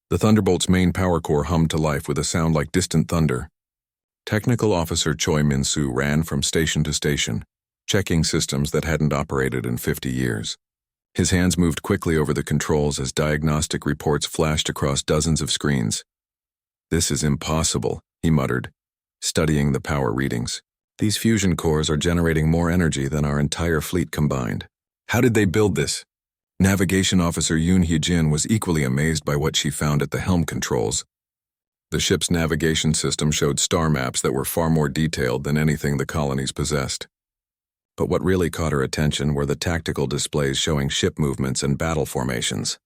The Thunderbolt's main power core hummed to life with a sound like distant thunder. Technical Officer Choi Min-soo ran from station to station, checking systems that hadn't operated in 50 years. His hands moved quickly over the controls as diagnostic reports flashed across dozens of screens. "This is impossible," he muttered, studying the power readings. "These fusion cores are generating more energy than our entire fleet combined. How did they build this?" Navigation Officer Yoon Hye-jin was equally amazed by what she found at the helm controls. The ship's navigation system showed star maps that were far more detailed than anything the colonies possessed. But what really caught her attention were the tactical displays showing ship movements and battle formations.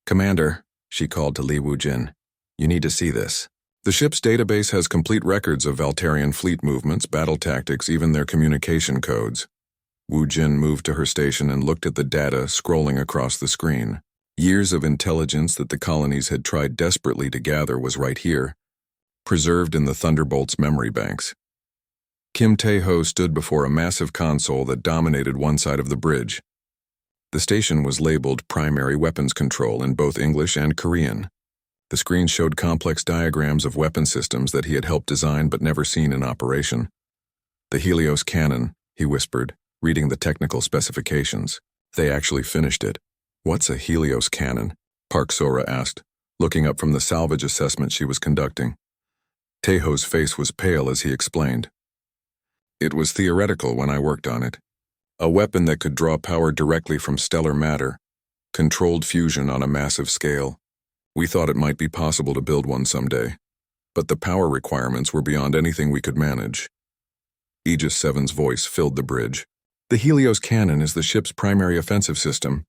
"Commander," she called to Lee Woo-jin, "you need to see this." The ship's database has complete records of Valtarian fleet movements, battle tactics, even their communication codes. Woo-jin moved to her station and looked at the data scrolling across the screen. Years of intelligence that the colonies had tried desperately to gather was right here, preserved in the Thunderbolt's memory banks. Kim Tae-ho stood before a massive console that dominated one side of the bridge. The station was labeled Primary Weapons Control in both English and Korean. The screen showed complex diagrams of weapon systems that he had helped design but never seen in operation. "The Helios cannon," he whispered, reading the technical specifications. They actually finished it. "What's a Helios cannon?" Park Sora asked, looking up from the salvage assessment she was conducting. Taeho's face was pale as he explained. "It was theoretical when I worked on it. A weapon that could draw power directly from stellar matter, controlled fusion on a massive scale. We thought it might be possible to build one someday, but the power requirements were beyond anything we could manage." Aegis 7's voice filled the bridge. "The Helios cannon is the ship's primary offensive system.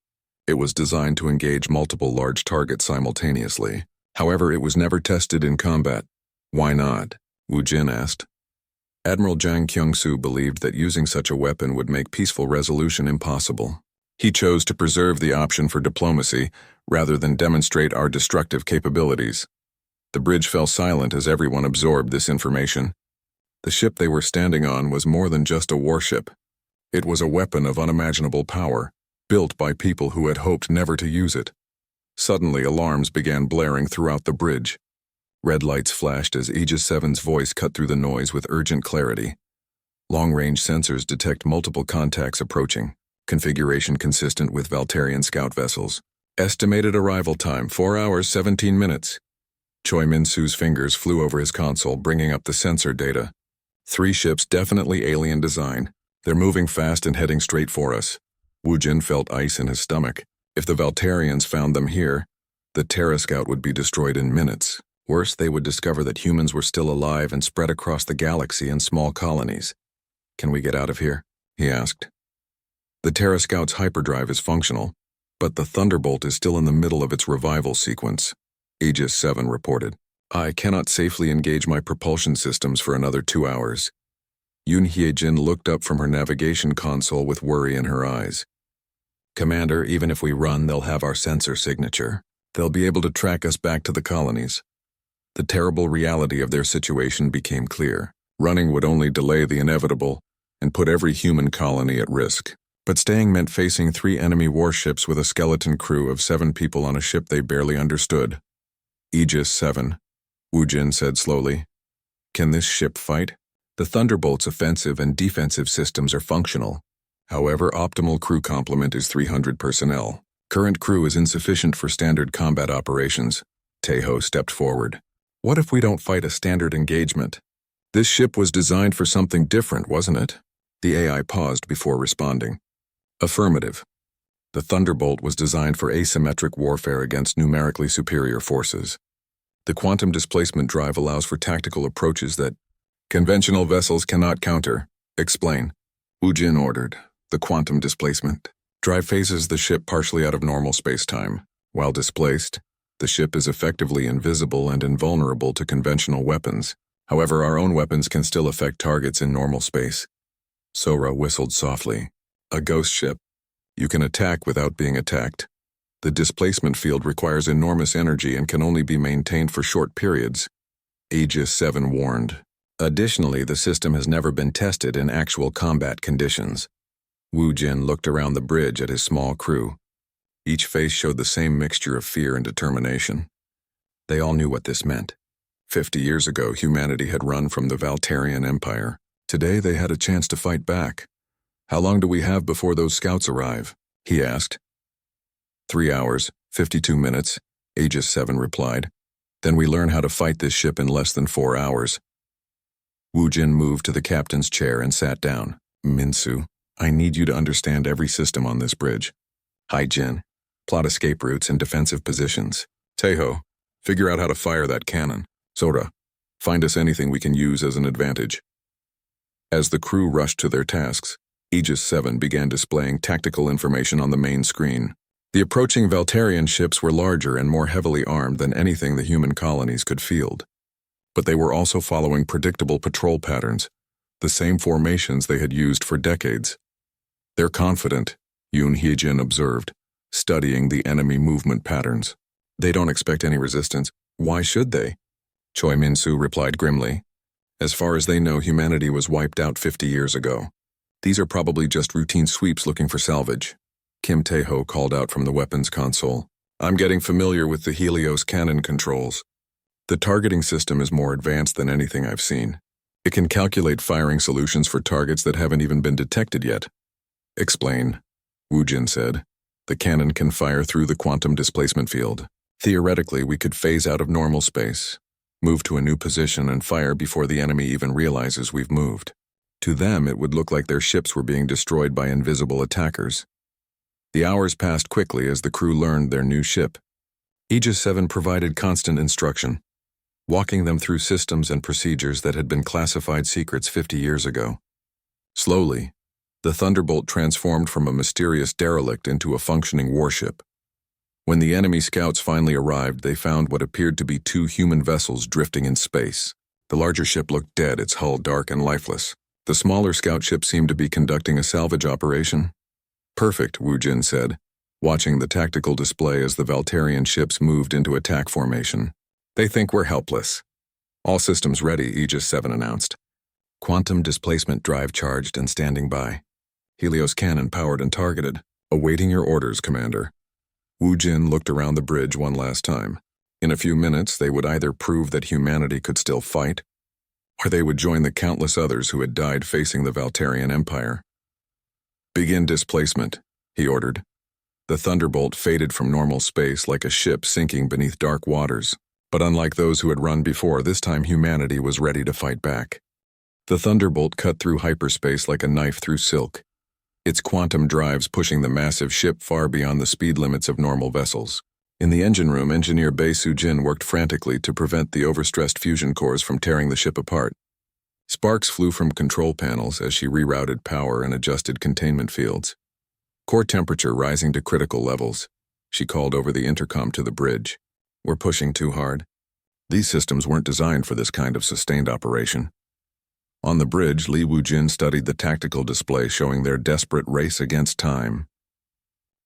It was designed to engage multiple large targets simultaneously. However, it was never tested in combat." "Why not?" Woo-jin asked. Admiral Jang Kyung-soo believed that using such a weapon would make peaceful resolution impossible. He chose to preserve the option for diplomacy rather than demonstrate our destructive capabilities. The bridge fell silent as everyone absorbed this information. The ship they were standing on was more than just a warship. It was a weapon of unimaginable power, built by people who had hoped never to use it. Suddenly, alarms began blaring throughout the bridge. Red lights flashed as Aegis 7's voice cut through the noise with urgent clarity. Long-range sensors detect multiple contacts approaching, configuration consistent with Valtarian scout vessels. Estimated arrival time, 4 hours, 17 minutes. Choi Min-soo's fingers flew over his console, bringing up the sensor data. 3 ships, definitely alien design. They're moving fast and heading straight for us. Woo-jin felt ice in his stomach. If the Valtarians found them here, the Terra Scout would be destroyed in minutes. Worse, they would discover that humans were still alive and spread across the galaxy in small colonies. "Can we get out of here?" he asked. The Terra Scout's hyperdrive is functional, but the Thunderbolt is still in the middle of its revival sequence, Aegis 7 reported. "I cannot safely engage my propulsion systems for another 2 hours. Yoon Hye-jin looked up from her navigation console with worry in her eyes. "Commander, even if we run, they'll have our sensor signature. They'll be able to track us back to the colonies." The terrible reality of their situation became clear. Running would only delay the inevitable and put every human colony at risk. But staying meant facing 3 enemy warships with a skeleton crew of 7 people on a ship they barely understood. "Aegis 7, Woo-jin said slowly. "Can this ship fight?" The Thunderbolt's offensive and defensive systems are functional. However, optimal crew complement is 300 personnel. Current crew is insufficient for standard combat operations. Tae-ho stepped forward. "What if we don't fight a standard engagement?" "This ship was designed for something different, wasn't it?" The AI paused before responding. "Affirmative. The Thunderbolt was designed for asymmetric warfare against numerically superior forces. The quantum displacement drive allows for tactical approaches that conventional vessels cannot counter." "Explain." Woo-jin ordered. "The quantum displacement drive phases the ship partially out of normal space-time. While displaced, the ship is effectively invisible and invulnerable to conventional weapons. However, our own weapons can still affect targets in normal space." Sora whistled softly. "A ghost ship. You can attack without being attacked. The displacement field requires enormous energy and can only be maintained for short periods," Aegis 7 warned. "Additionally, the system has never been tested in actual combat conditions." Woo-jin looked around the bridge at his small crew. Each face showed the same mixture of fear and determination. They all knew what this meant. 50 years ago, humanity had run from the Valtarian Empire. Today, they had a chance to fight back. "How long do we have before those scouts arrive?" he asked. 3 hours, 52 minutes, Aegis 7 replied. "Then we learn how to fight this ship in less than 4 hours. Wu Jin moved to the captain's chair and sat down. "Minsu, I need you to understand every system on this bridge. Hai Jin, plot escape routes and defensive positions. Taeho, figure out how to fire that cannon. Sora, find us anything we can use as an advantage." As the crew rushed to their tasks, Aegis 7 began displaying tactical information on the main screen. The approaching Valtarian ships were larger and more heavily armed than anything the human colonies could field. But they were also following predictable patrol patterns, the same formations they had used for decades. "They're confident," Yoon Hee-jin observed, studying the enemy movement patterns. "They don't expect any resistance. Why should they?" Choi Min-soo replied grimly. "As far as they know, humanity was wiped out 50 years ago. These are probably just routine sweeps looking for salvage." Kim Tae-ho called out from the weapons console. "I'm getting familiar with the Helios cannon controls. The targeting system is more advanced than anything I've seen. It can calculate firing solutions for targets that haven't even been detected yet." "Explain," Wu Jin said. "The cannon can fire through the quantum displacement field. Theoretically, we could phase out of normal space, move to a new position and fire before the enemy even realizes we've moved. To them, it would look like their ships were being destroyed by invisible attackers." The hours passed quickly as the crew learned their new ship. Aegis 7 provided constant instruction, walking them through systems and procedures that had been classified secrets 50 years ago. Slowly, the Thunderbolt transformed from a mysterious derelict into a functioning warship. When the enemy scouts finally arrived, they found what appeared to be 2 human vessels drifting in space. The larger ship looked dead, its hull dark and lifeless. The smaller scout ship seemed to be conducting a salvage operation. "Perfect," Wu Jin said, watching the tactical display as the Valtarian ships moved into attack formation. "They think we're helpless." "All systems ready," Aegis 7 announced. "Quantum displacement drive charged and standing by. Helios cannon powered and targeted. Awaiting your orders, Commander." Wu Jin looked around the bridge one last time. In a few minutes, they would either prove that humanity could still fight, or they would join the countless others who had died facing the Valtarian Empire. "Begin displacement," he ordered. The Thunderbolt faded from normal space like a ship sinking beneath dark waters. But unlike those who had run before, this time humanity was ready to fight back. The Thunderbolt cut through hyperspace like a knife through silk, its quantum drives pushing the massive ship far beyond the speed limits of normal vessels. In the engine room, engineer Bae Soo-jin worked frantically to prevent the overstressed fusion cores from tearing the ship apart. Sparks flew from control panels as she rerouted power and adjusted containment fields. Core temperature rising to critical levels. She called over the intercom to the bridge. "We're pushing too hard. These systems weren't designed for this kind of sustained operation." On the bridge, Li Wu-jin studied the tactical display showing their desperate race against time.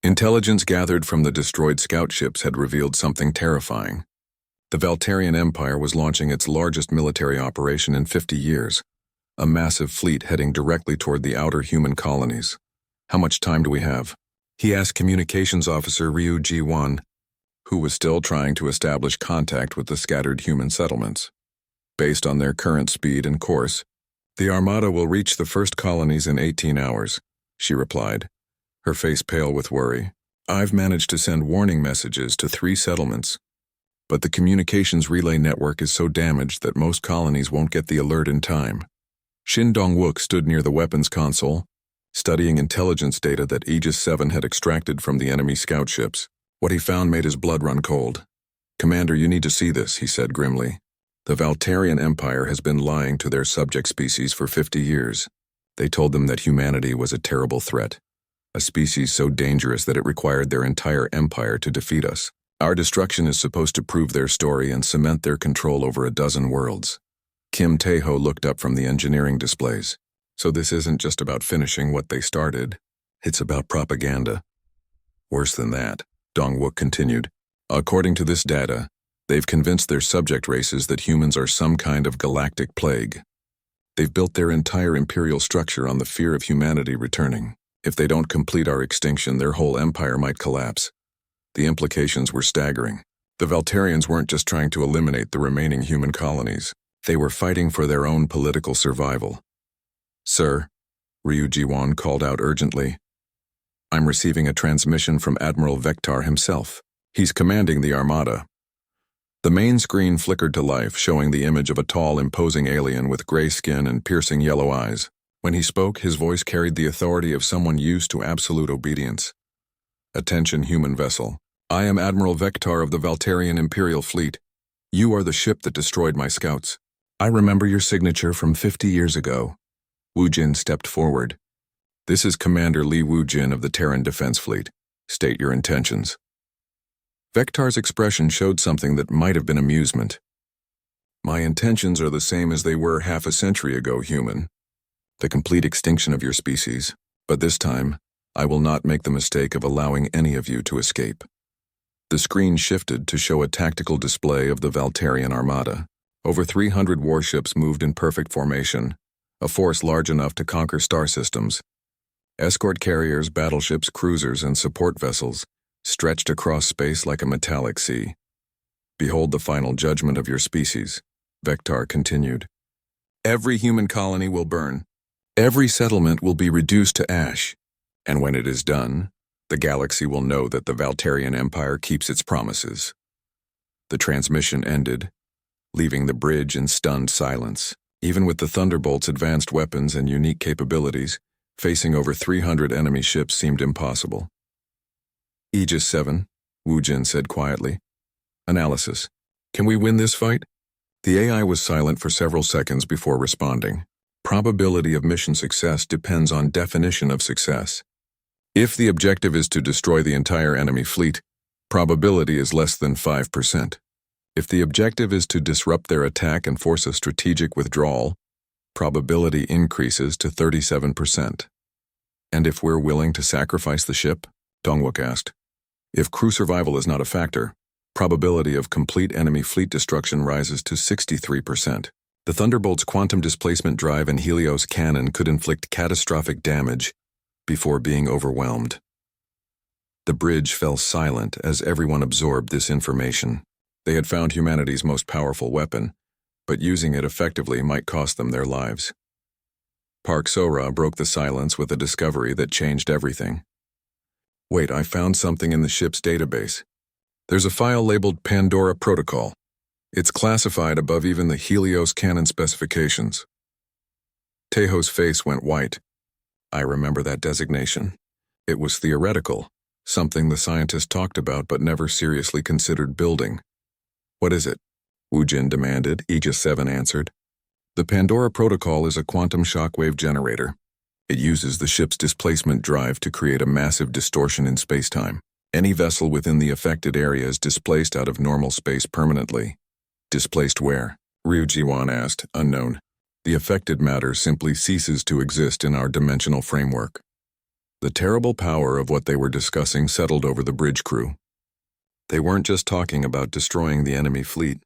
Intelligence gathered from the destroyed scout ships had revealed something terrifying. The Valtarian Empire was launching its largest military operation in 50 years, a massive fleet heading directly toward the outer human colonies. "How much time do we have?" he asked Communications Officer Ryu Ji-won, who was still trying to establish contact with the scattered human settlements. "Based on their current speed and course, the Armada will reach the first colonies in 18 hours, she replied, her face pale with worry. "I've managed to send warning messages to 3 settlements, but the communications relay network is so damaged that most colonies won't get the alert in time." Shin Dong-wook stood near the weapons console, studying intelligence data that Aegis 7 had extracted from the enemy scout ships. What he found made his blood run cold. "Commander, you need to see this," he said grimly. "The Valtarian Empire has been lying to their subject species for 50 years. They told them that humanity was a terrible threat, a species so dangerous that it required their entire empire to defeat us. Our destruction is supposed to prove their story and cement their control over a dozen worlds." Kim Tae-ho looked up from the engineering displays. "So this isn't just about finishing what they started. It's about propaganda." "Worse than that," Dong-wook continued. "According to this data, they've convinced their subject races that humans are some kind of galactic plague. They've built their entire imperial structure on the fear of humanity returning. If they don't complete our extinction, their whole empire might collapse." The implications were staggering. The Valterians weren't just trying to eliminate the remaining human colonies. They were fighting for their own political survival. "Sir," Ryuji-wan called out urgently. "I'm receiving a transmission from Admiral Vectar himself. He's commanding the Armada." The main screen flickered to life, showing the image of a tall, imposing alien with gray skin and piercing yellow eyes. When he spoke, his voice carried the authority of someone used to absolute obedience. "Attention, human vessel. I am Admiral Vectar of the Valterian Imperial Fleet. You are the ship that destroyed my scouts. I remember your signature from 50 years ago." Wu-jin stepped forward. "This is Commander Lee Wu-jin of the Terran Defense Fleet. State your intentions." Vectar's expression showed something that might have been amusement. "My intentions are the same as they were half a century ago, human. The complete extinction of your species, but this time, I will not make the mistake of allowing any of you to escape." The screen shifted to show a tactical display of the Valterian Armada. Over 300 warships moved in perfect formation, a force large enough to conquer star systems. Escort carriers, battleships, cruisers, and support vessels stretched across space like a metallic sea. "Behold the final judgment of your species," Vectar continued. "Every human colony will burn. Every settlement will be reduced to ash. And when it is done, the galaxy will know that the Valterian Empire keeps its promises." The transmission ended, leaving the bridge in stunned silence. Even with the Thunderbolt's advanced weapons and unique capabilities, facing over 300 enemy ships seemed impossible. "Aegis 7, Wu-jin said quietly. "Analysis. Can we win this fight?" The AI was silent for several seconds before responding. "Probability of mission success depends on definition of success. If the objective is to destroy the entire enemy fleet, probability is less than 5%. If the objective is to disrupt their attack and force a strategic withdrawal, probability increases to 37%. "And if we're willing to sacrifice the ship?" Dongwook asked. "If crew survival is not a factor, probability of complete enemy fleet destruction rises to 63%. The Thunderbolt's quantum displacement drive and Helios cannon could inflict catastrophic damage before being overwhelmed." The bridge fell silent as everyone absorbed this information. They had found humanity's most powerful weapon, but using it effectively might cost them their lives. Park Sora broke the silence with a discovery that changed everything. "Wait, I found something in the ship's database. There's a file labeled Pandora Protocol. It's classified above even the Helios cannon specifications." Tejo's face went white. "I remember that designation. It was theoretical, something the scientists talked about but never seriously considered building." "What is it?" Wu-jin demanded. Aegis 7 answered. "The Pandora Protocol is a quantum shockwave generator. It uses the ship's displacement drive to create a massive distortion in spacetime. Any vessel within the affected area is displaced out of normal space permanently." "Displaced where?" Ryuji-wan asked, unknown. "The affected matter simply ceases to exist in our dimensional framework." The terrible power of what they were discussing settled over the bridge crew. They weren't just talking about destroying the enemy fleet.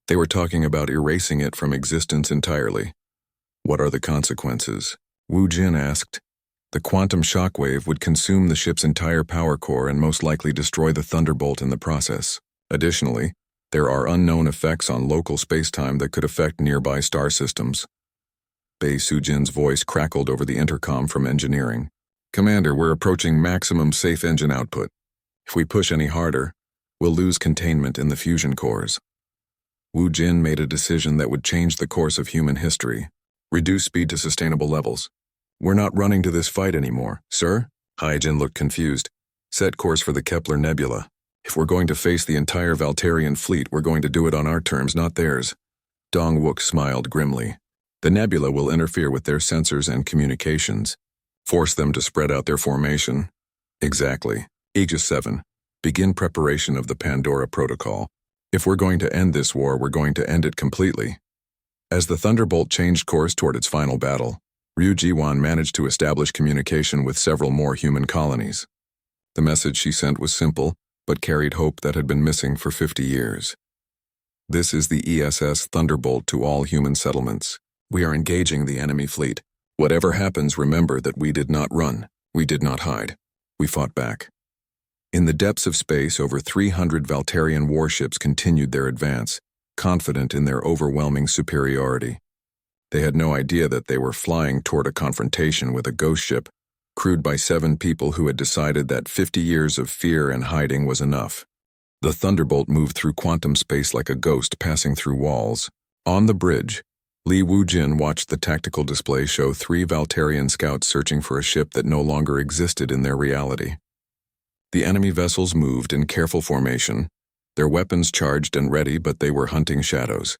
They were talking about erasing it from existence entirely. "What are the consequences?" Wu-jin asked. "The quantum shockwave would consume the ship's entire power core and most likely destroy the Thunderbolt in the process. Additionally, there are unknown effects on local spacetime that could affect nearby star systems." Bei Sujin's voice crackled over the intercom from engineering. "Commander, we're approaching maximum safe engine output. If we push any harder, we'll lose containment in the fusion cores." Wu-jin made a decision that would change the course of human history. "Reduce speed to sustainable levels." "We're not running to this fight anymore, sir." Hyjin looked confused. "Set course for the Kepler Nebula. If we're going to face the entire Valterian fleet, we're going to do it on our terms, not theirs." Dongwook smiled grimly. "The nebula will interfere with their sensors and communications. Force them to spread out their formation." "Exactly. Aegis 7. Begin preparation of the Pandora Protocol. If we're going to end this war, we're going to end it completely." As the Thunderbolt changed course toward its final battle, Ryuji-wan managed to establish communication with several more human colonies. The message she sent was simple, but carried hope that had been missing for 50 years. "This is the ESS Thunderbolt to all human settlements. We are engaging the enemy fleet. Whatever happens, remember that we did not run. We did not hide. We fought back." In the depths of space, over 300 Valterian warships continued their advance, confident in their overwhelming superiority. They had no idea that they were flying toward a confrontation with a ghost ship, crewed by 7 people who had decided that 50 years of fear and hiding was enough. The Thunderbolt moved through quantum space like a ghost passing through walls. On the bridge, Li Wujin watched the tactical display show 3 Valterian scouts searching for a ship that no longer existed in their reality. The enemy vessels moved in careful formation, their weapons charged and ready, but they were hunting shadows.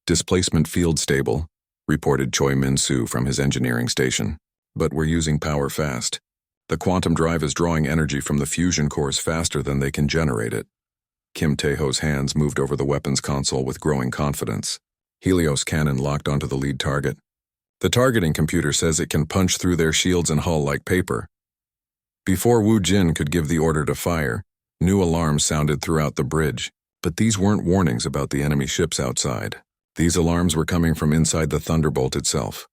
"Displacement field stable," reported Choi Min-soo from his engineering station. "But we're using power fast. The quantum drive is drawing energy from the fusion cores faster than they can generate it." Kim Taeho's hands moved over the weapons console with growing confidence. Helios cannon locked onto the lead target. "The targeting computer says it can punch through their shields and hull like paper." Before Wu Jin could give the order to fire, new alarms sounded throughout the bridge, but these weren't warnings about the enemy ships outside. These alarms were coming from inside the Thunderbolt itself.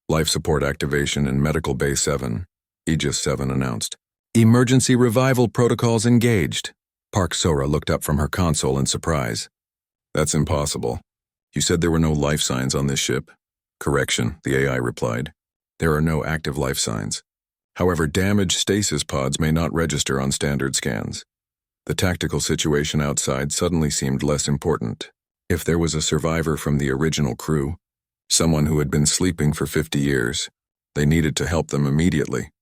"Life support activation in Medical Bay 7, Aegis 7 announced. "Emergency revival protocols engaged." Park Sora looked up from her console in surprise. "That's impossible. You said there were no life signs on this ship?" "Correction," the AI replied. "There are no active life signs. However, damaged stasis pods may not register on standard scans." The tactical situation outside suddenly seemed less important. If there was a survivor from the original crew, someone who had been sleeping for 50 years, they needed to help them immediately.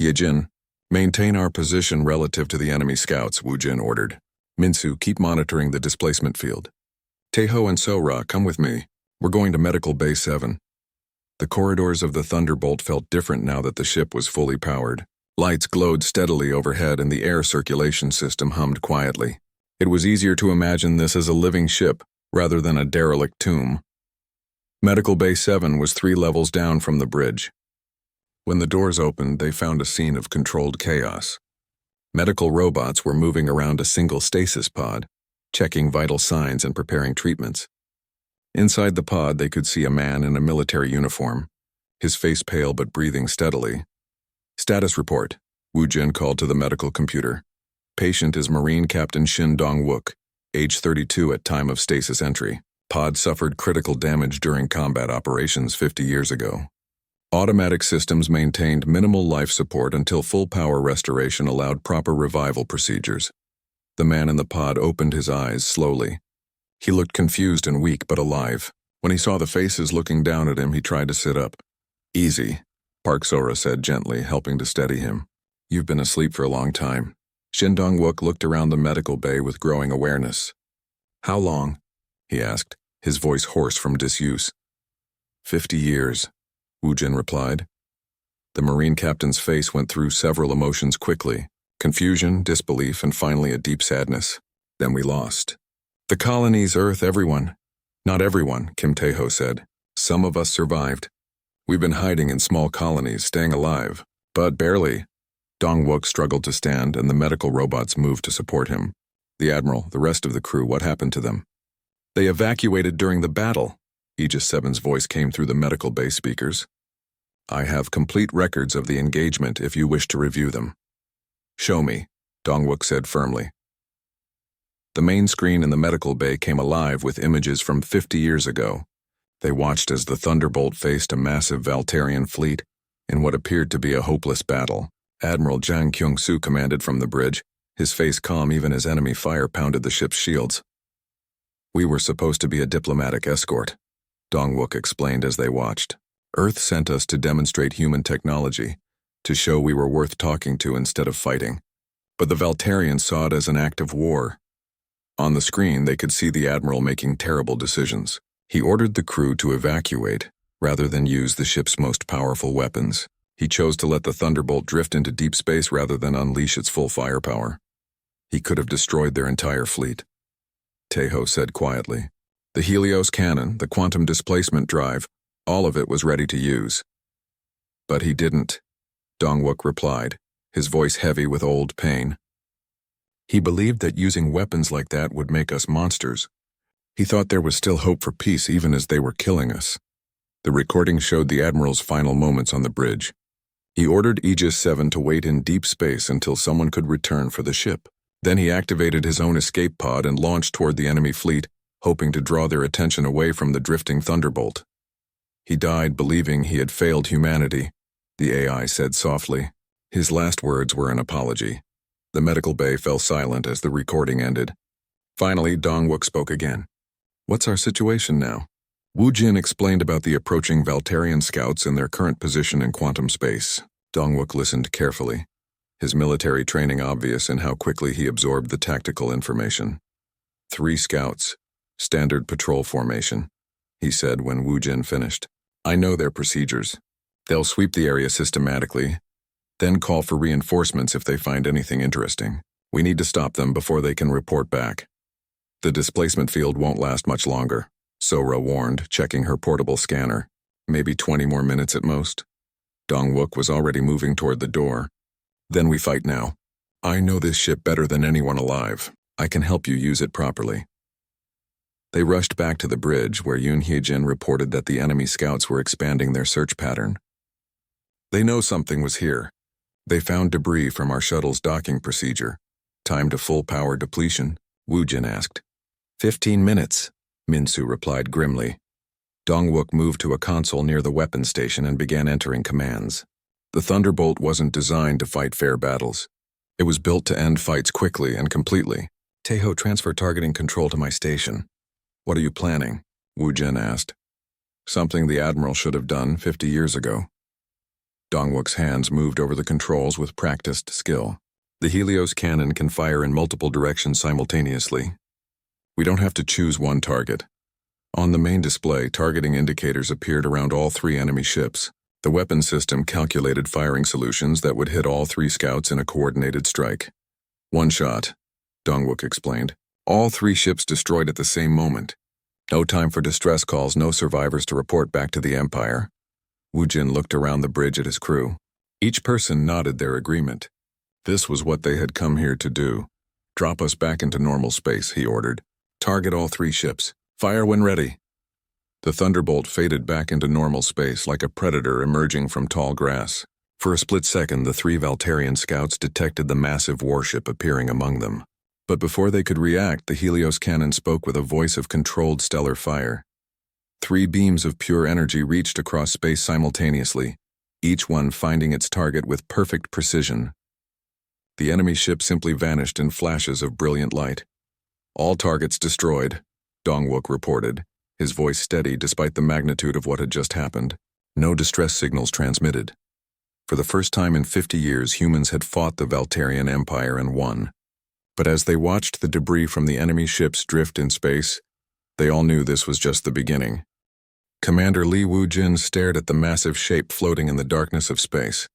"Hyejin, maintain our position relative to the enemy scouts," Wu Jin ordered. "Minsu, keep monitoring the displacement field. Taeho and Sora, come with me. We're going to Medical Bay 7. The corridors of the Thunderbolt felt different now that the ship was fully powered. Lights glowed steadily overhead and the air circulation system hummed quietly. It was easier to imagine this as a living ship rather than a derelict tomb. Medical Bay 7 was 3 levels down from the bridge. When the doors opened, they found a scene of controlled chaos. Medical robots were moving around a single stasis pod, checking vital signs and preparing treatments. Inside the pod, they could see a man in a military uniform, his face pale but breathing steadily. "Status report," Wu Jin called to the medical computer. "Patient is Marine Captain Shin Dong-wook, age 32 at time of stasis entry. Pod suffered critical damage during combat operations 50 years ago. Automatic systems maintained minimal life support until full power restoration allowed proper revival procedures." The man in the pod opened his eyes slowly. He looked confused and weak but alive. When he saw the faces looking down at him, he tried to sit up. "Easy," Park Sora said gently, helping to steady him. "You've been asleep for a long time." Shin Dong-wook looked around the medical bay with growing awareness. "How long?" he asked, his voice hoarse from disuse. 50 years, Wu Jin replied. The Marine captain's face went through several emotions quickly: confusion, disbelief, and finally a deep sadness. "Then we lost." "The colonies, Earth, everyone." "Not everyone," Kim Taeho said. "Some of us survived. We've been hiding in small colonies, staying alive. But barely." Dong-wook struggled to stand, and the medical robots moved to support him. "The Admiral, the rest of the crew, what happened to them?" "They evacuated during the battle." Aegis 7's voice came through the medical base speakers. "I have complete records of the engagement if you wish to review them." "Show me," Dong-wook said firmly. The main screen in the medical bay came alive with images from 50 years ago. They watched as the Thunderbolt faced a massive Valterian fleet in what appeared to be a hopeless battle. Admiral Jang Kyung-soo commanded from the bridge, his face calm even as enemy fire pounded the ship's shields. "We were supposed to be a diplomatic escort," Dong-wook explained as they watched. "Earth sent us to demonstrate human technology, to show we were worth talking to instead of fighting. But the Valterians saw it as an act of war." On the screen, they could see the Admiral making terrible decisions. He ordered the crew to evacuate, rather than use the ship's most powerful weapons. He chose to let the Thunderbolt drift into deep space rather than unleash its full firepower. He could have destroyed their entire fleet. Taeho said quietly. "The Helios cannon, the quantum displacement drive, all of it was ready to use." "But he didn't," Dong-wook replied, his voice heavy with old pain. "He believed that using weapons like that would make us monsters. He thought there was still hope for peace even as they were killing us." The recording showed the Admiral's final moments on the bridge. He ordered Aegis 7 to wait in deep space until someone could return for the ship. Then he activated his own escape pod and launched toward the enemy fleet, hoping to draw their attention away from the drifting Thunderbolt. He died believing he had failed humanity, the AI said softly. His last words were an apology. The medical bay fell silent as the recording ended. Finally, Dongwook spoke again. "What's our situation now?" Wu Jin explained about the approaching Valtarian scouts and their current position in quantum space. Dongwook listened carefully, his military training obvious in how quickly he absorbed the tactical information. 3 scouts, standard patrol formation, he said when Wu Jin finished. "I know their procedures. They'll sweep the area systematically, then call for reinforcements if they find anything interesting. We need to stop them before they can report back. The displacement field won't last much longer," Sora warned, checking her portable scanner. "Maybe 20 more minutes at most." Dongwook was already moving toward the door. "Then we fight now. I know this ship better than anyone alive. I can help you use it properly." They rushed back to the bridge where Yoon Hye-jin reported that the enemy scouts were expanding their search pattern. "They know something was here. They found debris from our shuttle's docking procedure. Time to full power depletion?" Wu Jin asked. 15 minutes, Minsu replied grimly. Dongwook moved to a console near the weapons station and began entering commands. The Thunderbolt wasn't designed to fight fair battles. It was built to end fights quickly and completely. "Taeho, transfer targeting control to my station." "What are you planning?" Wu Jin asked. "Something the Admiral should have done 50 years ago." Dongwook's hands moved over the controls with practiced skill. "The Helios cannon can fire in multiple directions simultaneously. We don't have to choose one target." On the main display, targeting indicators appeared around all 3 enemy ships. The weapon system calculated firing solutions that would hit all 3 scouts in a coordinated strike. "One shot," Dongwook explained. "All 3 ships destroyed at the same moment. No time for distress calls, no survivors to report back to the Empire." Wu Jin looked around the bridge at his crew. Each person nodded their agreement. This was what they had come here to do. "Drop us back into normal space," he ordered. "Target all 3 ships. Fire when ready." The Thunderbolt faded back into normal space like a predator emerging from tall grass. For a split second, the 3 Valtarian scouts detected the massive warship appearing among them. But before they could react, the Helios cannon spoke with a voice of controlled stellar fire. 3 beams of pure energy reached across space simultaneously, each one finding its target with perfect precision. The enemy ship simply vanished in flashes of brilliant light. "All targets destroyed," Dongwook reported, his voice steady despite the magnitude of what had just happened. No distress signals transmitted. For the first time in 50 years, humans had fought the Valtarian Empire and won. But as they watched the debris from the enemy ships drift in space, they all knew this was just the beginning. Commander Li Wu Jin stared at the massive shape floating in the darkness of space.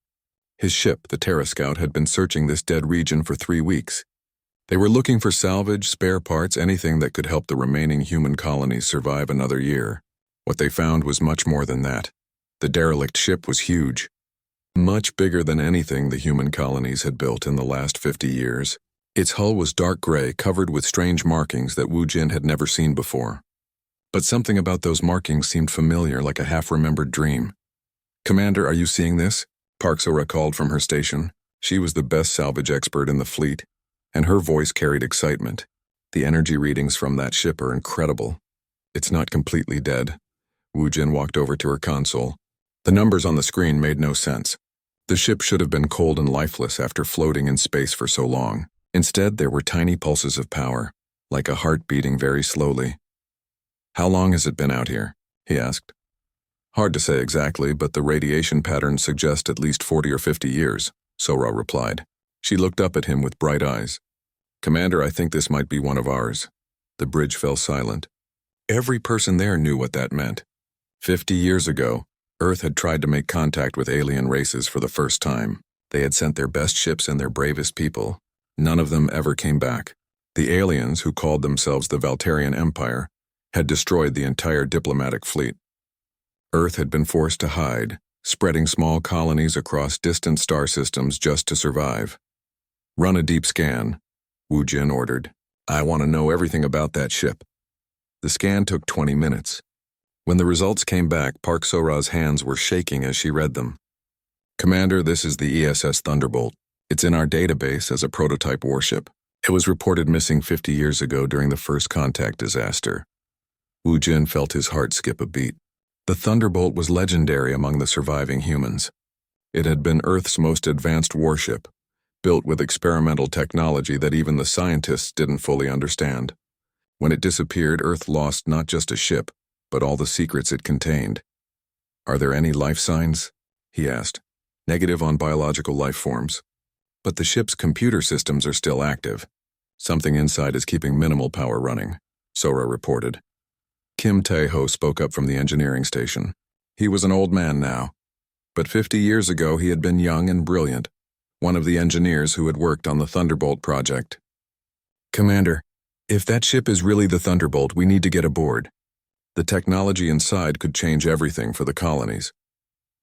His ship, the Terra Scout, had been searching this dead region for 3 weeks. They were looking for salvage, spare parts, anything that could help the remaining human colonies survive another year. What they found was much more than that. The derelict ship was huge. Much bigger than anything the human colonies had built in the last 50 years. Its hull was dark gray, covered with strange markings that Wu Jin had never seen before. But something about those markings seemed familiar, like a half-remembered dream. "Commander, are you seeing this?" Park Sora called from her station. She was the best salvage expert in the fleet, and her voice carried excitement. "The energy readings from that ship are incredible. It's not completely dead." Wu Jin walked over to her console. The numbers on the screen made no sense. The ship should have been cold and lifeless after floating in space for so long. Instead, there were tiny pulses of power, like a heart beating very slowly. "How long has it been out here?" he asked. "Hard to say exactly, but the radiation patterns suggest at least 40 or 50 years, Sora replied. She looked up at him with bright eyes. "Commander, I think this might be one of ours." The bridge fell silent. Every person there knew what that meant. 50 years ago, Earth had tried to make contact with alien races for the first time. They had sent their best ships and their bravest people. None of them ever came back. The aliens, who called themselves the Valtarian Empire, had destroyed the entire diplomatic fleet. Earth had been forced to hide, spreading small colonies across distant star systems just to survive. "Run a deep scan," Wu Jin ordered. "I want to know everything about that ship." The scan took 20 minutes. When the results came back, Park Sora's hands were shaking as she read them. Commander, this is the ESS Thunderbolt. It's in our database as a prototype warship. It was reported missing 50 years ago during the first contact disaster. Wu Jin felt his heart skip a beat. The Thunderbolt was legendary among the surviving humans. It had been Earth's most advanced warship, built with experimental technology that even the scientists didn't fully understand. When it disappeared, Earth lost not just a ship, but all the secrets it contained. Are there any life signs? He asked. Negative on biological life forms. But the ship's computer systems are still active. Something inside is keeping minimal power running, Sora reported. Kim Tae-ho spoke up from the engineering station. He was an old man now, but 50 years ago he had been young and brilliant, one of the engineers who had worked on the Thunderbolt project. Commander, if that ship is really the Thunderbolt, we need to get aboard. The technology inside could change everything for the colonies.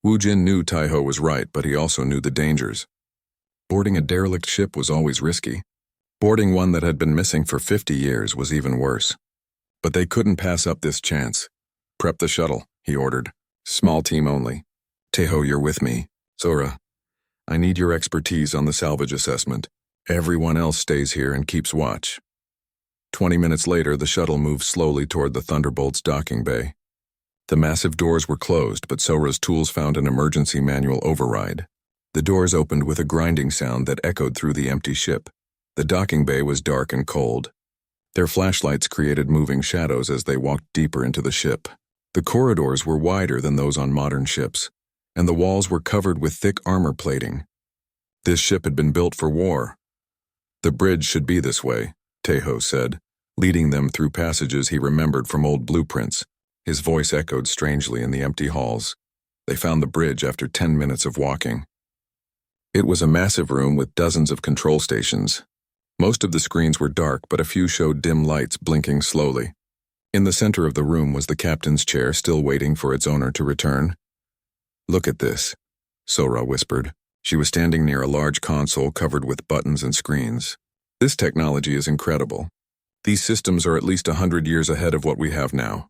Wu Jin knew Tae-ho was right, but he also knew the dangers. Boarding a derelict ship was always risky. Boarding one that had been missing for 50 years was even worse. But they couldn't pass up this chance. Prep the shuttle, he ordered. Small team only. Tae-ho, you're with me. Sora, I need your expertise on the salvage assessment. Everyone else stays here and keeps watch. 20 minutes later, the shuttle moved slowly toward the Thunderbolt's docking bay. The massive doors were closed, but Sora's tools found an emergency manual override. The doors opened with a grinding sound that echoed through the empty ship. The docking bay was dark and cold. Their flashlights created moving shadows as they walked deeper into the ship. The corridors were wider than those on modern ships, and the walls were covered with thick armor plating. This ship had been built for war. The bridge should be this way, Tae-ho said, leading them through passages he remembered from old blueprints. His voice echoed strangely in the empty halls. They found the bridge after 10 minutes of walking. It was a massive room with dozens of control stations. Most of the screens were dark, but a few showed dim lights blinking slowly. In the center of the room was the captain's chair, still waiting for its owner to return. Look at this, Sora whispered. She was standing near a large console covered with buttons and screens. This technology is incredible. These systems are at least 100 years ahead of what we have now.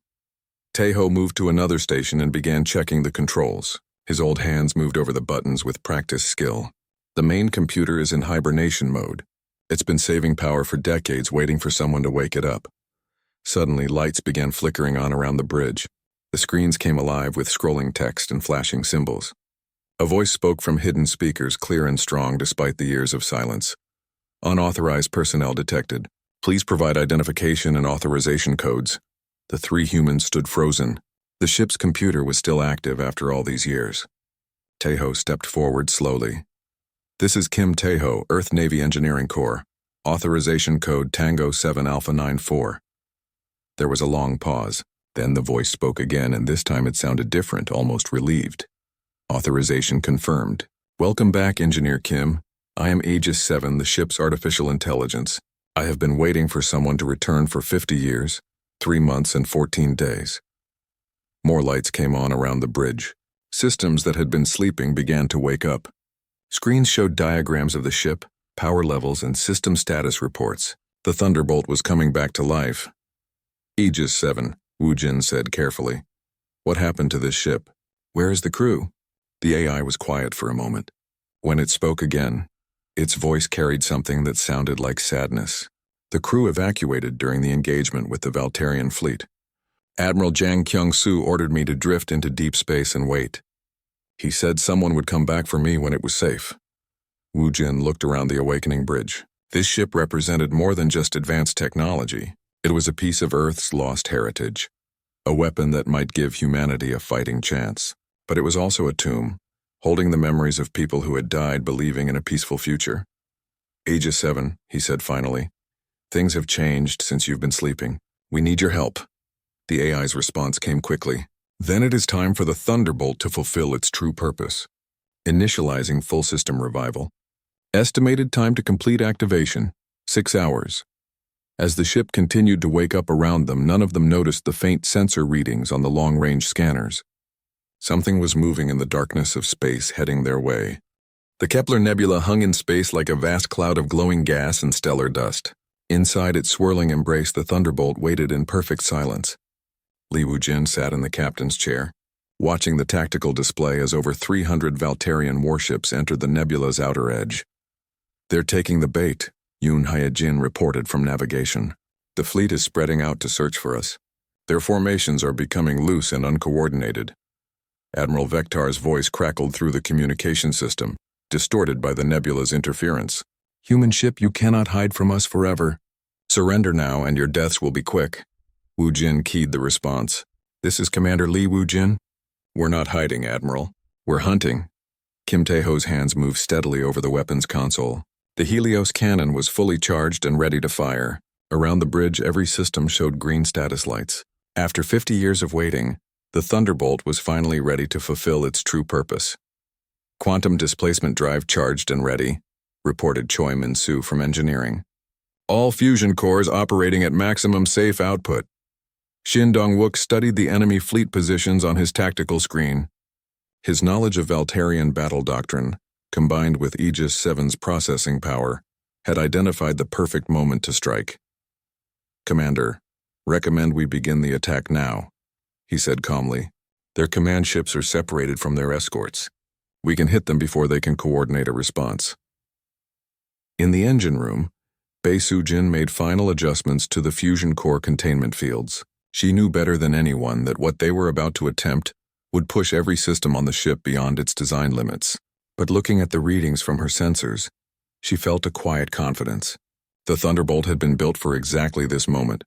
Tae-ho moved to another station and began checking the controls. His old hands moved over the buttons with practiced skill. The main computer is in hibernation mode. It's been saving power for decades, waiting for someone to wake it up. Suddenly, lights began flickering on around the bridge. The screens came alive with scrolling text and flashing symbols. A voice spoke from hidden speakers, clear and strong despite the years of silence. Unauthorized personnel detected. Please provide identification and authorization codes. The three humans stood frozen. The ship's computer was still active after all these years. Tae-ho stepped forward slowly. This is Kim Tae-ho, Earth Navy Engineering Corps. Authorization code Tango 7 Alpha 94. There was a long pause. Then the voice spoke again, and this time it sounded different, almost relieved. Authorization confirmed. Welcome back, Engineer Kim. I am Aegis 7, the ship's artificial intelligence. I have been waiting for someone to return for 50 years, 3 months and 14 days. More lights came on around the bridge. Systems that had been sleeping began to wake up. Screens showed diagrams of the ship, power levels, and system status reports. The Thunderbolt was coming back to life. Aegis 7, Wu Jin said carefully. What happened to this ship? Where is the crew? The AI was quiet for a moment. When it spoke again, its voice carried something that sounded like sadness. The crew evacuated during the engagement with the Valterian fleet. Admiral Jang Kyung-soo ordered me to drift into deep space and wait. He said someone would come back for me when it was safe. Wu Jin looked around the awakening bridge. This ship represented more than just advanced technology. It was a piece of Earth's lost heritage, a weapon that might give humanity a fighting chance. But it was also a tomb, holding the memories of people who had died believing in a peaceful future. Aegis 7, he said finally. Things have changed since you've been sleeping. We need your help. The AI's response came quickly. Then it is time for the Thunderbolt to fulfill its true purpose. Initializing full system revival. Estimated time to complete activation, 6 hours. As the ship continued to wake up around them, none of them noticed the faint sensor readings on the long-range scanners. Something was moving in the darkness of space, heading their way. The Kepler Nebula hung in space like a vast cloud of glowing gas and stellar dust. Inside its swirling embrace, the Thunderbolt waited in perfect silence. Li Wujin sat in the captain's chair. watching the tactical display as over 300 Valterian warships entered the nebula's outer edge. "They're taking the bait," Yoon Hyejin reported from navigation. "The fleet is spreading out to search for us. Their formations are becoming loose and uncoordinated." Admiral Vektar's voice crackled through the communication system, distorted by the nebula's interference. "Human ship, you cannot hide from us forever. Surrender now and your deaths will be quick." Wu Jin keyed the response. "This is Commander Lee Wu Jin." "We're not hiding, Admiral. We're hunting." Kim Taeho's hands moved steadily over the weapons console. The Helios cannon was fully charged and ready to fire. Around the bridge, every system showed green status lights. After 50 years of waiting, the Thunderbolt was finally ready to fulfill its true purpose. "Quantum displacement drive charged and ready," reported Choi Min-soo from engineering. "All fusion cores operating at maximum safe output." Shin Dong-wook studied the enemy fleet positions on his tactical screen. His knowledge of Valterian battle doctrine, combined with Aegis 7's processing power, had identified the perfect moment to strike. "Commander, recommend we begin the attack now," he said calmly. "Their command ships are separated from their escorts. We can hit them before they can coordinate a response." In the engine room, Bae Soo-jin made final adjustments to the fusion core containment fields. She knew better than anyone that what they were about to attempt would push every system on the ship beyond its design limits. But looking at the readings from her sensors, she felt a quiet confidence. The Thunderbolt had been built for exactly this moment.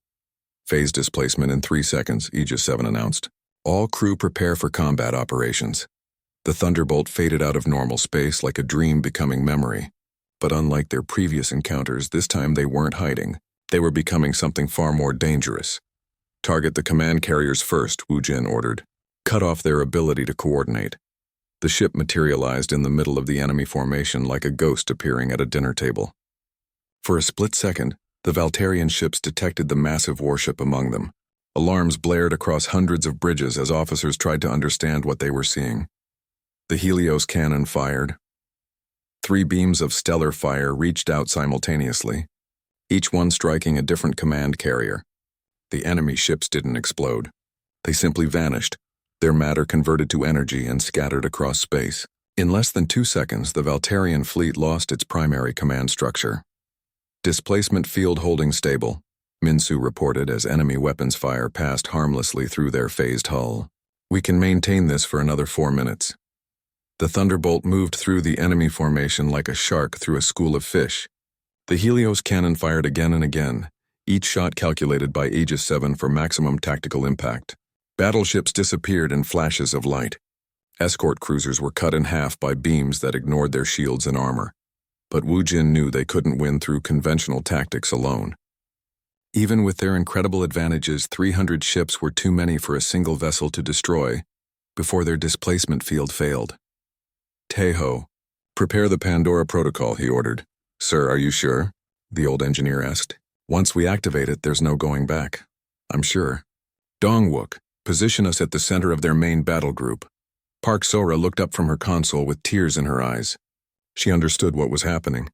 "Phase displacement in 3 seconds, Aegis 7 announced. All crew prepare for combat operations." The Thunderbolt faded out of normal space like a dream becoming memory. But unlike their previous encounters, this time they weren't hiding. They were becoming something far more dangerous. "Target the command carriers first," Wu Jin ordered. "Cut off their ability to coordinate." The ship materialized in the middle of the enemy formation like a ghost appearing at a dinner table. For a split second, the Valterian ships detected the massive warship among them. Alarms blared across hundreds of bridges as officers tried to understand what they were seeing. The Helios cannon fired. 3 beams of stellar fire reached out simultaneously, each one striking a different command carrier. The enemy ships didn't explode. They simply vanished, their matter converted to energy and scattered across space. In less than 2 seconds, the Valterian fleet lost its primary command structure. "Displacement field holding stable," Min-soo reported as enemy weapons fire passed harmlessly through their phased hull. "We can maintain this for another 4 minutes." The Thunderbolt moved through the enemy formation like a shark through a school of fish. The Helios cannon fired again and again, each shot calculated by Aegis 7 for maximum tactical impact. Battleships disappeared in flashes of light. Escort cruisers were cut in half by beams that ignored their shields and armor. But Wu Jin knew they couldn't win through conventional tactics alone. Even with their incredible advantages, 300 ships were too many for a single vessel to destroy before their displacement field failed. "Taeho, prepare the Pandora protocol," he ordered. "Sir, are you sure?" the old engineer asked. "Once we activate it, there's no going back." "I'm sure." "Dong-wook, position us at the center of their main battle group." Park Sora looked up from her console with tears in her eyes. She understood what was happening.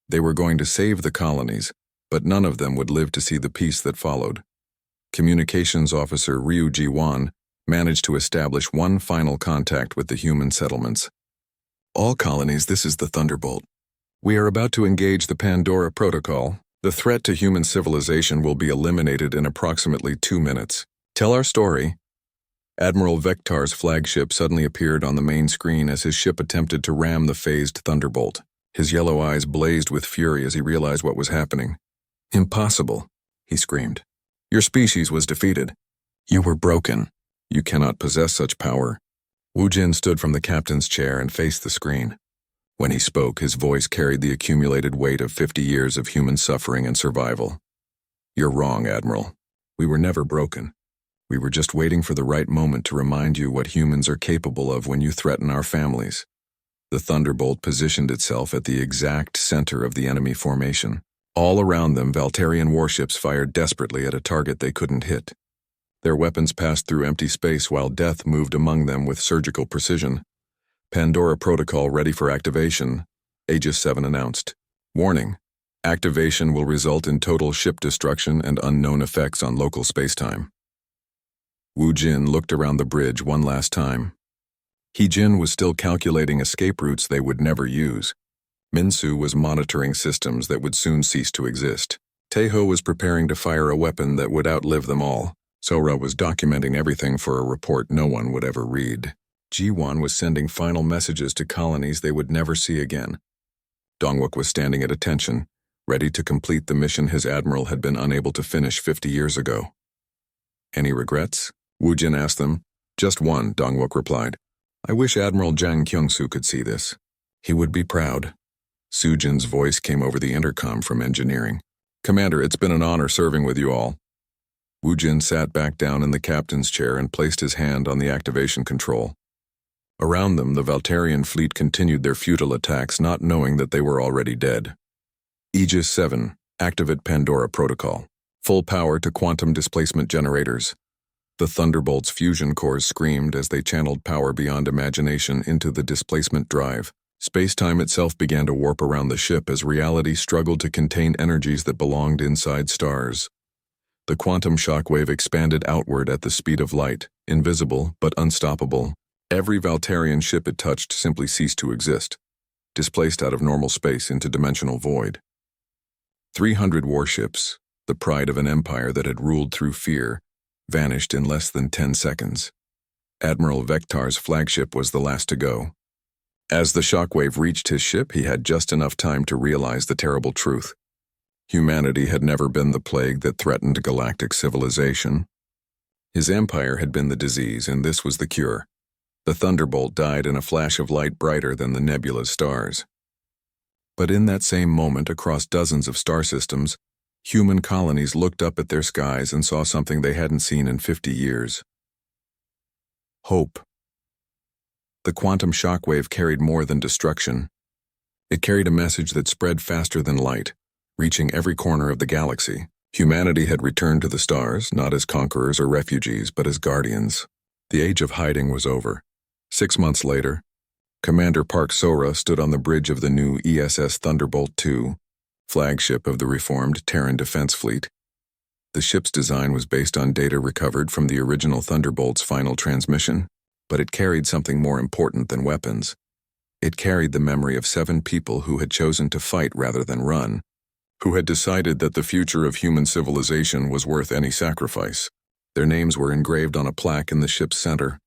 They were going to save the colonies, but none of them would live to see the peace that followed. Communications officer Ryu Ji-won managed to establish one final contact with the human settlements. "All colonies, this is the Thunderbolt. We are about to engage the Pandora Protocol. The threat to human civilization will be eliminated in approximately 2 minutes. Tell our story." Admiral Vektar's flagship suddenly appeared on the main screen as his ship attempted to ram the phased Thunderbolt. His yellow eyes blazed with fury as he realized what was happening. "Impossible," he screamed. "Your species was defeated. You were broken. You cannot possess such power." Wu Jin stood from the captain's chair and faced the screen. When he spoke, his voice carried the accumulated weight of 50 years of human suffering and survival. "You're wrong, Admiral. We were never broken. We were just waiting for the right moment to remind you what humans are capable of when you threaten our families." The Thunderbolt positioned itself at the exact center of the enemy formation. All around them, Valterian warships fired desperately at a target they couldn't hit. Their weapons passed through empty space while death moved among them with surgical precision. "Pandora Protocol ready for activation," Aegis 7 announced. "Warning: activation will result in total ship destruction and unknown effects on local spacetime." Wu Jin looked around the bridge one last time. He Jin was still calculating escape routes they would never use. Minsu was monitoring systems that would soon cease to exist. Taeho was preparing to fire a weapon that would outlive them all. Sora was documenting everything for a report no one would ever read. Jiwon was sending final messages to colonies they would never see again. Dongwook was standing at attention, ready to complete the mission his admiral had been unable to finish 50 years ago. Any regrets? Wu Jin asked them. Just one, Dongwook replied. I wish Admiral Jang Kyung-soo could see this. He would be proud. Sujin's voice came over the intercom from engineering. Commander, it's been an honor serving with you all. Wu Jin sat back down in the captain's chair and placed his hand on the activation control. Around them, the Valterian fleet continued their futile attacks, not knowing that they were already dead. Aegis 7, activate Pandora Protocol. Full power to quantum displacement generators. The Thunderbolt's fusion cores screamed as they channeled power beyond imagination into the displacement drive. Space-time itself began to warp around the ship as reality struggled to contain energies that belonged inside stars. The quantum shockwave expanded outward at the speed of light, invisible but unstoppable. Every Valterian ship it touched simply ceased to exist, displaced out of normal space into dimensional void. 300 warships, the pride of an empire that had ruled through fear, vanished in less than 10 seconds. Admiral Vectar's flagship was the last to go. As the shockwave reached his ship, he had just enough time to realize the terrible truth. Humanity had never been the plague that threatened galactic civilization. His empire had been the disease, and this was the cure. The Thunderbolt died in a flash of light brighter than the nebula's stars. But in that same moment, across dozens of star systems, human colonies looked up at their skies and saw something they hadn't seen in 50 years. Hope. The quantum shockwave carried more than destruction. It carried a message that spread faster than light, reaching every corner of the galaxy. Humanity had returned to the stars, not as conquerors or refugees, but as guardians. The age of hiding was over. 6 months later, Commander Park Sora stood on the bridge of the new ESS Thunderbolt II, flagship of the reformed Terran Defense Fleet. The ship's design was based on data recovered from the original Thunderbolt's final transmission, but it carried something more important than weapons. It carried the memory of 7 people who had chosen to fight rather than run, who had decided that the future of human civilization was worth any sacrifice. Their names were engraved on a plaque in the ship's center,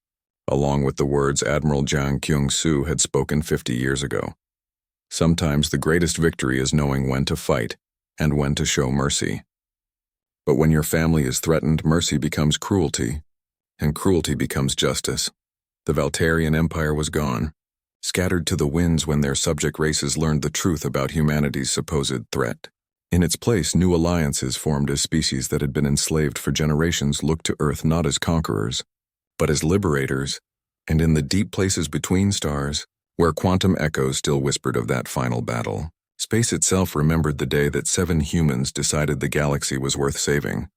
along with the words Admiral Jang Kyung-soo had spoken 50 years ago. Sometimes the greatest victory is knowing when to fight and when to show mercy. But when your family is threatened, mercy becomes cruelty, and cruelty becomes justice. The Valterian Empire was gone, scattered to the winds when their subject races learned the truth about humanity's supposed threat. In its place, new alliances formed as species that had been enslaved for generations looked to Earth not as conquerors, but as liberators, and in the deep places between stars, where quantum echoes still whispered of that final battle, space itself remembered the day that 7 humans decided the galaxy was worth saving.